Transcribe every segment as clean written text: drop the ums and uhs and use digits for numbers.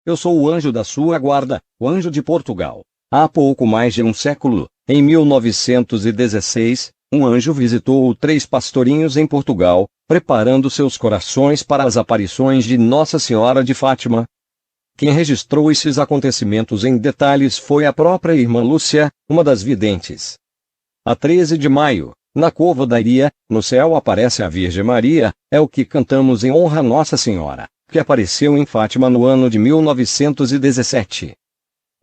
eu sou o anjo da sua guarda, o anjo de Portugal. Há pouco mais de um século, em 1916, um anjo visitou 3 pastorinhos em Portugal, preparando seus corações para as aparições de Nossa Senhora de Fátima. Quem registrou esses acontecimentos em detalhes foi a própria irmã Lúcia, uma das videntes. A 13 de maio, na Cova da Iria, no céu aparece a Virgem Maria, é o que cantamos em honra a Nossa Senhora, que apareceu em Fátima no ano de 1917.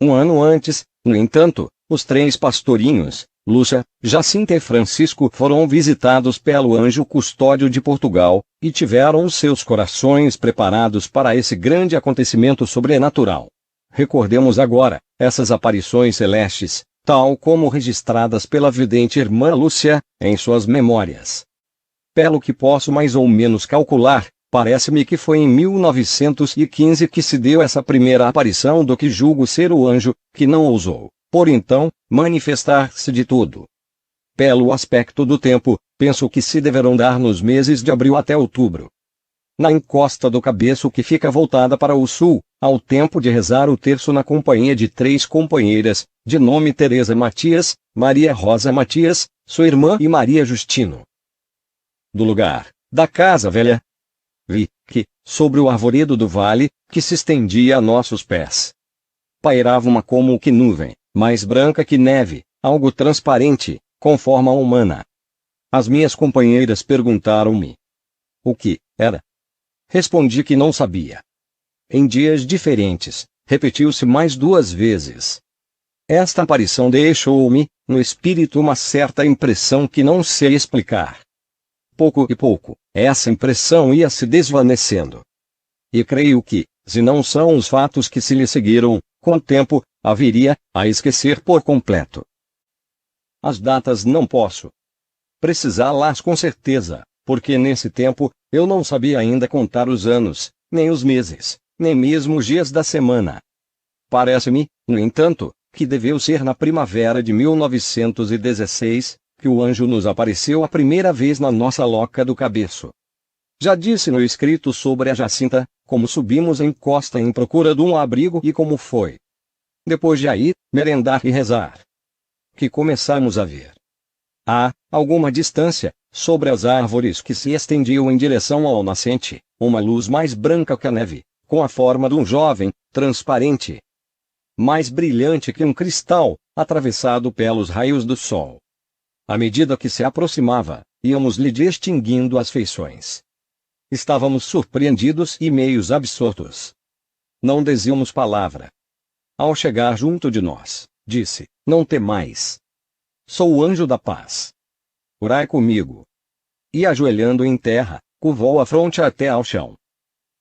Um ano antes, no entanto, os 3 pastorinhos, Lúcia, Jacinta e Francisco, foram visitados pelo anjo custódio de Portugal, e tiveram os seus corações preparados para esse grande acontecimento sobrenatural. Recordemos agora essas aparições celestes, tal como registradas pela vidente irmã Lúcia, em suas memórias. Pelo que posso mais ou menos calcular, parece-me que foi em 1915 que se deu essa primeira aparição do que julgo ser o anjo, que não ousou, por então, manifestar-se de tudo. Pelo aspecto do tempo, penso que se deverão dar nos meses de abril até outubro. Na encosta do cabeço que fica voltada para o sul, ao tempo de rezar o terço na companhia de 3 companheiras, de nome Teresa Matias, Maria Rosa Matias, sua irmã e Maria Justino. Do lugar, da casa velha, vi que, sobre o arvoredo do vale, que se estendia a nossos pés, pairava uma como que nuvem, mais branca que neve, algo transparente, com forma humana. As minhas companheiras perguntaram-me o que era. Respondi que não sabia. Em dias diferentes, repetiu-se mais 2 vezes. Esta aparição deixou-me, no espírito, uma certa impressão que não sei explicar. Pouco e pouco, essa impressão ia se desvanecendo. E creio que, se não são os fatos que se lhe seguiram, com o tempo, a viria a esquecer por completo. As datas não posso precisá-las com certeza, porque nesse tempo, eu não sabia ainda contar os anos, nem os meses, nem mesmo os dias da semana. Parece-me, no entanto, que deveu ser na primavera de 1916, que o anjo nos apareceu a primeira vez na nossa loca do cabeço. Já disse no escrito sobre a Jacinta, como subimos em costa em procura de um abrigo e como foi. Depois de aí, merendar e rezar, que começamos a ver, a alguma distância, sobre as árvores que se estendiam em direção ao nascente, uma luz mais branca que a neve, com a forma de um jovem, transparente, mais brilhante que um cristal, atravessado pelos raios do sol. À medida que se aproximava, íamos-lhe distinguindo as feições. Estávamos surpreendidos e meios absortos. Não dizíamos palavra. Ao chegar junto de nós, disse: "Não temais. Sou o anjo da paz. Orai comigo." E ajoelhando em terra, curvou a fronte até ao chão.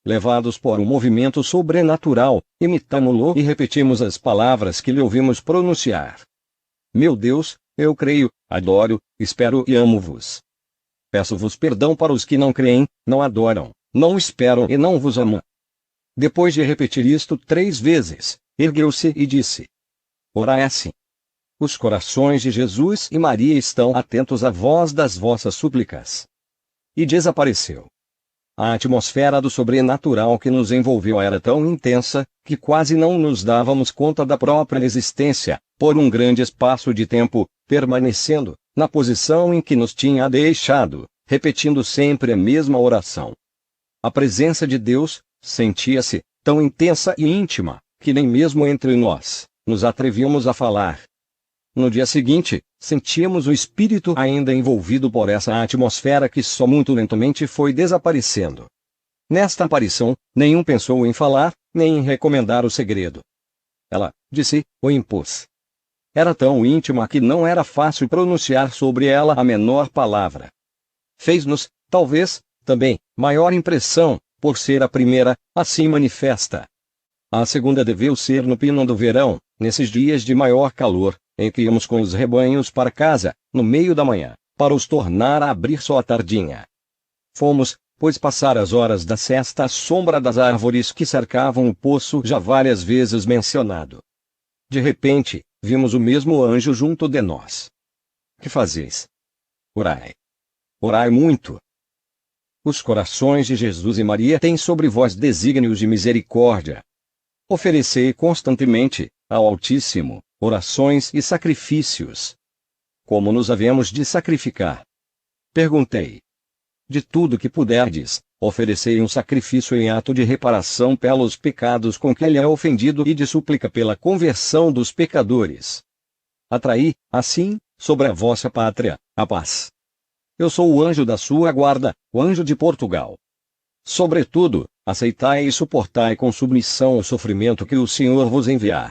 Levados por um movimento sobrenatural, imitamo-lo e repetimos as palavras que lhe ouvimos pronunciar. "Meu Deus, eu creio, adoro, espero e amo-vos. Peço-vos perdão para os que não creem, não adoram, não esperam e não vos amam." Depois de repetir isto 3 vezes, ergueu-se e disse: "Orai assim. Os corações de Jesus e Maria estão atentos à voz das vossas súplicas." E desapareceu. A atmosfera do sobrenatural que nos envolveu era tão intensa, que quase não nos dávamos conta da própria existência, por um grande espaço de tempo, permanecendo, na posição em que nos tinha deixado, repetindo sempre a mesma oração. A presença de Deus sentia-se tão intensa e íntima, que nem mesmo entre nós nos atrevíamos a falar. No dia seguinte, sentíamos o espírito ainda envolvido por essa atmosfera que só muito lentamente foi desaparecendo. Nesta aparição, nenhum pensou em falar, nem em recomendar o segredo. Ela, disse, o impôs. Era tão íntima que não era fácil pronunciar sobre ela a menor palavra. Fez-nos, talvez, também, maior impressão, por ser a primeira, assim manifesta. A segunda deveu ser no pino do verão, nesses dias de maior calor, em que íamos com os rebanhos para casa, no meio da manhã, para os tornar a abrir só à tardinha. Fomos, pois, passar as horas da sesta à sombra das árvores que cercavam o poço já várias vezes mencionado. De repente, vimos o mesmo anjo junto de nós. Que fazeis? Orai. Orai muito. Os corações de Jesus e Maria têm sobre vós desígnios de misericórdia. Oferecei constantemente ao Altíssimo orações e sacrifícios. Como nos havemos de sacrificar? Perguntei. De tudo que puderdes, oferecei um sacrifício em ato de reparação pelos pecados com que ele é ofendido e de súplica pela conversão dos pecadores. Atraí, assim, sobre a vossa pátria, a paz. Eu sou o anjo da sua guarda, o anjo de Portugal. Sobretudo, aceitai e suportai com submissão o sofrimento que o Senhor vos enviar.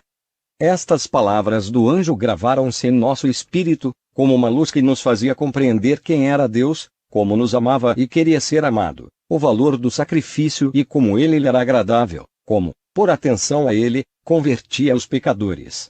Estas palavras do anjo gravaram-se em nosso espírito, como uma luz que nos fazia compreender quem era Deus, como nos amava e queria ser amado, o valor do sacrifício e como ele lhe era agradável, como, por atenção a ele, convertia os pecadores.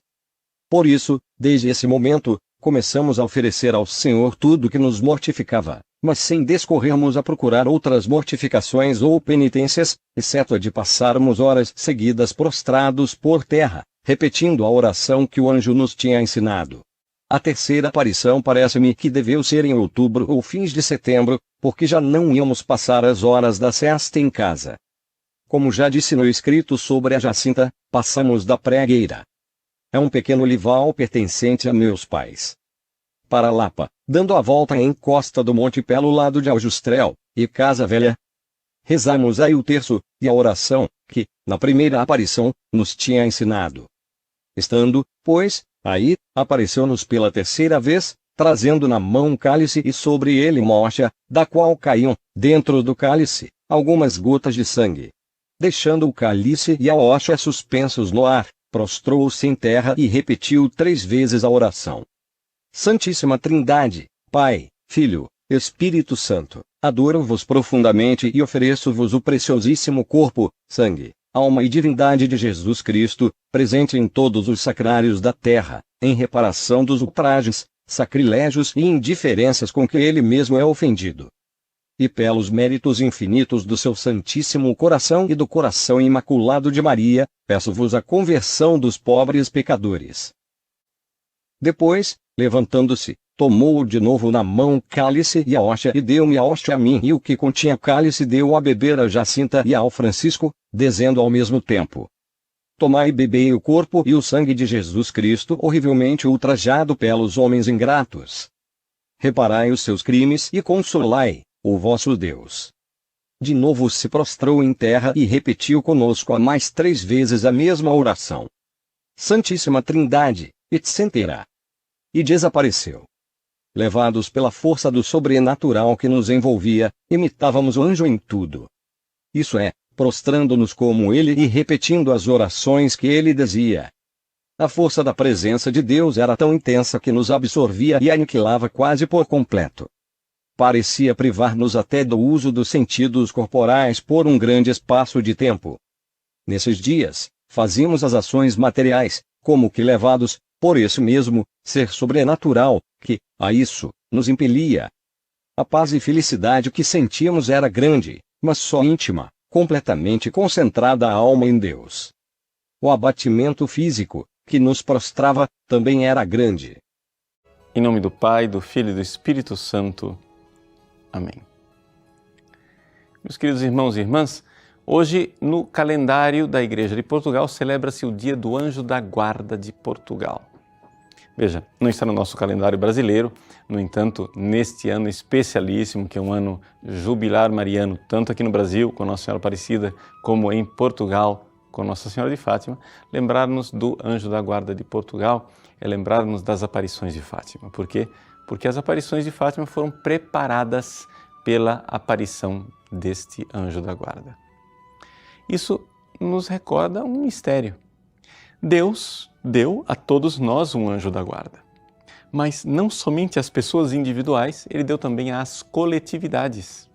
Por isso, desde esse momento, começamos a oferecer ao Senhor tudo que nos mortificava, mas sem discorrermos a procurar outras mortificações ou penitências, exceto a de passarmos horas seguidas prostrados por terra, repetindo a oração que o anjo nos tinha ensinado. A terceira aparição parece-me que deveu ser em outubro ou fins de setembro, porque já não íamos passar as horas da sesta em casa. Como já disse no escrito sobre a Jacinta, passamos da pregueira. É um pequeno olival pertencente a meus pais. Para Lapa, dando a volta em encosta do Monte pelo lado de Aljustrel, e Casa Velha. Rezamos aí o terço, e a oração, que, na primeira aparição, nos tinha ensinado. Estando, pois, aí, apareceu-nos pela terceira vez, trazendo na mão um cálice e sobre ele uma hóstia, da qual caíam, dentro do cálice, algumas gotas de sangue. Deixando o cálice e a hóstia suspensos no ar, prostrou-se em terra e repetiu 3 vezes a oração. Santíssima Trindade, Pai, Filho, Espírito Santo, adoro-vos profundamente e ofereço-vos o preciosíssimo corpo, sangue, alma e divindade de Jesus Cristo, presente em todos os sacrários da terra, em reparação dos ultrajes, sacrilégios e indiferenças com que ele mesmo é ofendido. E pelos méritos infinitos do seu Santíssimo Coração e do Coração Imaculado de Maria, peço-vos a conversão dos pobres pecadores. Depois, levantando-se, tomou de novo na mão o cálice e a hóstia e deu-me a hóstia a mim e o que continha cálice deu a beber a Jacinta e ao Francisco, dizendo ao mesmo tempo: Tomai e bebei o corpo e o sangue de Jesus Cristo horrivelmente ultrajado pelos homens ingratos. Reparai os seus crimes e consolai o vosso Deus. De novo se prostrou em terra e repetiu conosco a mais 3 vezes a mesma oração. Santíssima Trindade, etc. E desapareceu. Levados pela força do sobrenatural que nos envolvia, imitávamos o anjo em tudo. Isso é, prostrando-nos como ele e repetindo as orações que ele dizia. A força da presença de Deus era tão intensa que nos absorvia e aniquilava quase por completo. Parecia privar-nos até do uso dos sentidos corporais por um grande espaço de tempo. Nesses dias, fazíamos as ações materiais, como que levados, por esse mesmo ser sobrenatural, que, a isso, nos impelia. A paz e felicidade que sentíamos era grande, mas só íntima, completamente concentrada a alma em Deus. O abatimento físico, que nos prostrava, também era grande. Em nome do Pai, do Filho e do Espírito Santo. Amém. Meus queridos irmãos e irmãs, hoje no calendário da Igreja de Portugal celebra-se o Dia do Anjo da Guarda de Portugal. Veja, não está no nosso calendário brasileiro, no entanto, neste ano especialíssimo, que é um ano jubilar mariano, tanto aqui no Brasil com Nossa Senhora Aparecida, como em Portugal com Nossa Senhora de Fátima, lembrar-nos do Anjo da Guarda de Portugal é lembrar-nos das aparições de Fátima. Por quê? Porque as aparições de Fátima foram preparadas pela aparição deste Anjo da Guarda. Isso nos recorda um mistério. Deus deu a todos nós um anjo da guarda. Mas não somente às pessoas individuais, ele deu também às coletividades.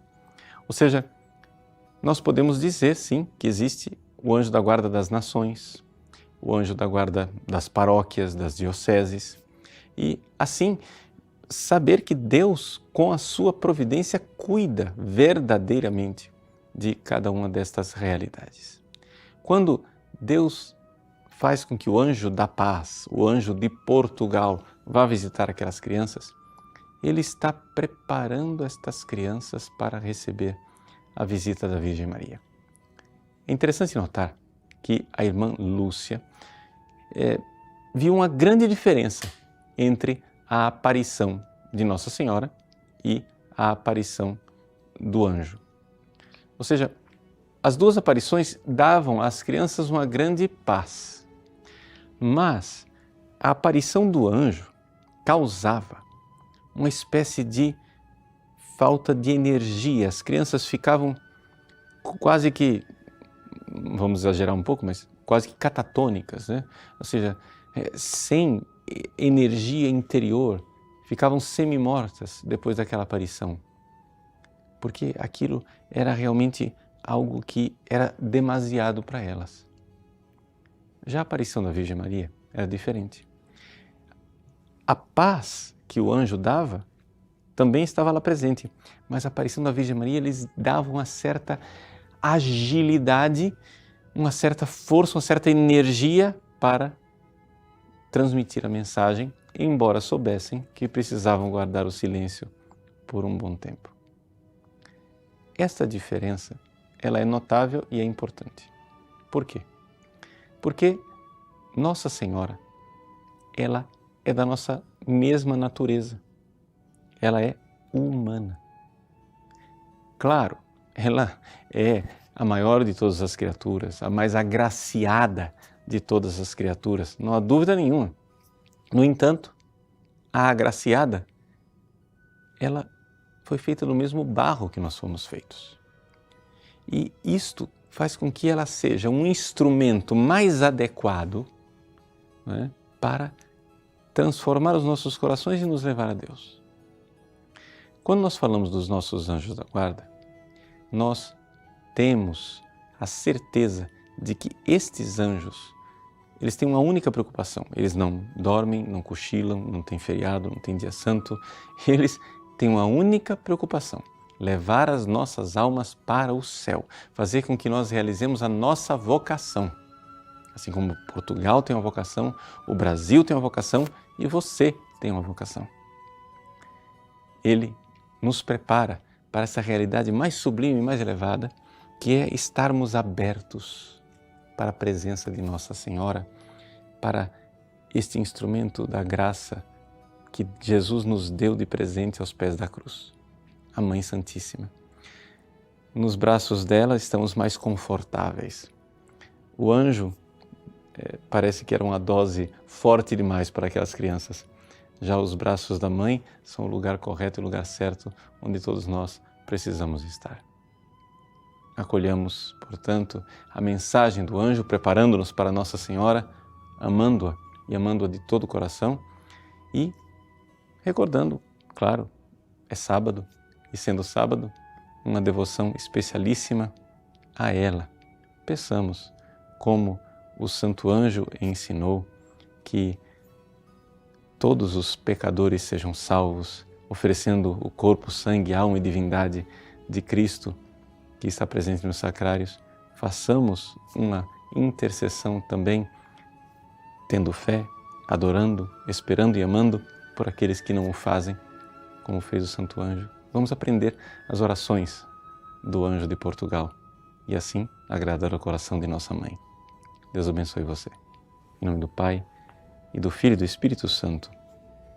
Ou seja, nós podemos dizer sim que existe o anjo da guarda das nações, o anjo da guarda das paróquias, das dioceses, e assim saber que Deus, com a sua providência, cuida verdadeiramente de cada uma destas realidades. Quando Deus faz com que o anjo da paz, o anjo de Portugal, vá visitar aquelas crianças, ele está preparando estas crianças para receber a visita da Virgem Maria. É interessante notar que a irmã Lúcia viu uma grande diferença entre a aparição de Nossa Senhora e a aparição do anjo. Ou seja, as duas aparições davam às crianças uma grande paz, mas a aparição do anjo causava uma espécie de falta de energia. As crianças ficavam quase que, vamos exagerar um pouco, mas quase que catatônicas, né? Ou seja, sem energia interior, ficavam semi-mortas depois daquela aparição, porque aquilo era realmente algo que era demasiado para elas. Já a aparição da Virgem Maria era diferente. A paz que o anjo dava também estava lá presente, mas a aparição da Virgem Maria lhes dava uma certa agilidade, uma certa força, uma certa energia para transmitir a mensagem, embora soubessem que precisavam guardar o silêncio por um bom tempo. Esta diferença, ela é notável e é importante. Por quê? Porque Nossa Senhora, ela é da nossa mesma natureza. Ela é humana. Claro, ela é a maior de todas as criaturas, a mais agraciada de todas as criaturas, não há dúvida nenhuma. No entanto, a agraciada, ela foi feita no mesmo barro que nós fomos feitos. E isto faz com que ela seja um instrumento mais adequado, né, para transformar os nossos corações e nos levar a Deus. Quando nós falamos dos nossos anjos da guarda, nós temos a certeza de que estes anjos, eles têm uma única preocupação. Eles não dormem, não cochilam, não têm feriado, não têm dia santo. Eles têm uma única preocupação: levar as nossas almas para o céu, fazer com que nós realizemos a nossa vocação. Assim como Portugal tem uma vocação, o Brasil tem uma vocação e você tem uma vocação. Ele nos prepara para essa realidade mais sublime e mais elevada, que é estarmos abertos para a presença de Nossa Senhora, para este instrumento da graça que Jesus nos deu de presente aos pés da cruz, a Mãe Santíssima. Nos braços dela estamos mais confortáveis. O anjo parece que era uma dose forte demais para aquelas crianças. Já os braços da mãe são o lugar correto e o lugar certo onde todos nós precisamos estar. Acolhamos, portanto, a mensagem do anjo, preparando-nos para Nossa Senhora, amando-a e amando-a de todo o coração e recordando, claro, é sábado e sendo sábado, uma devoção especialíssima a ela. Peçamos, como o Santo Anjo ensinou, que todos os pecadores sejam salvos, oferecendo o corpo, sangue, alma e divindade de Cristo, que está presente nos sacrários. Façamos uma intercessão também, tendo fé, adorando, esperando e amando por aqueles que não o fazem, como fez o Santo Anjo. Vamos aprender as orações do Anjo de Portugal e assim agradar o coração de nossa Mãe. Deus abençoe você. Em nome do Pai, e do Filho e do Espírito Santo.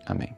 Amém.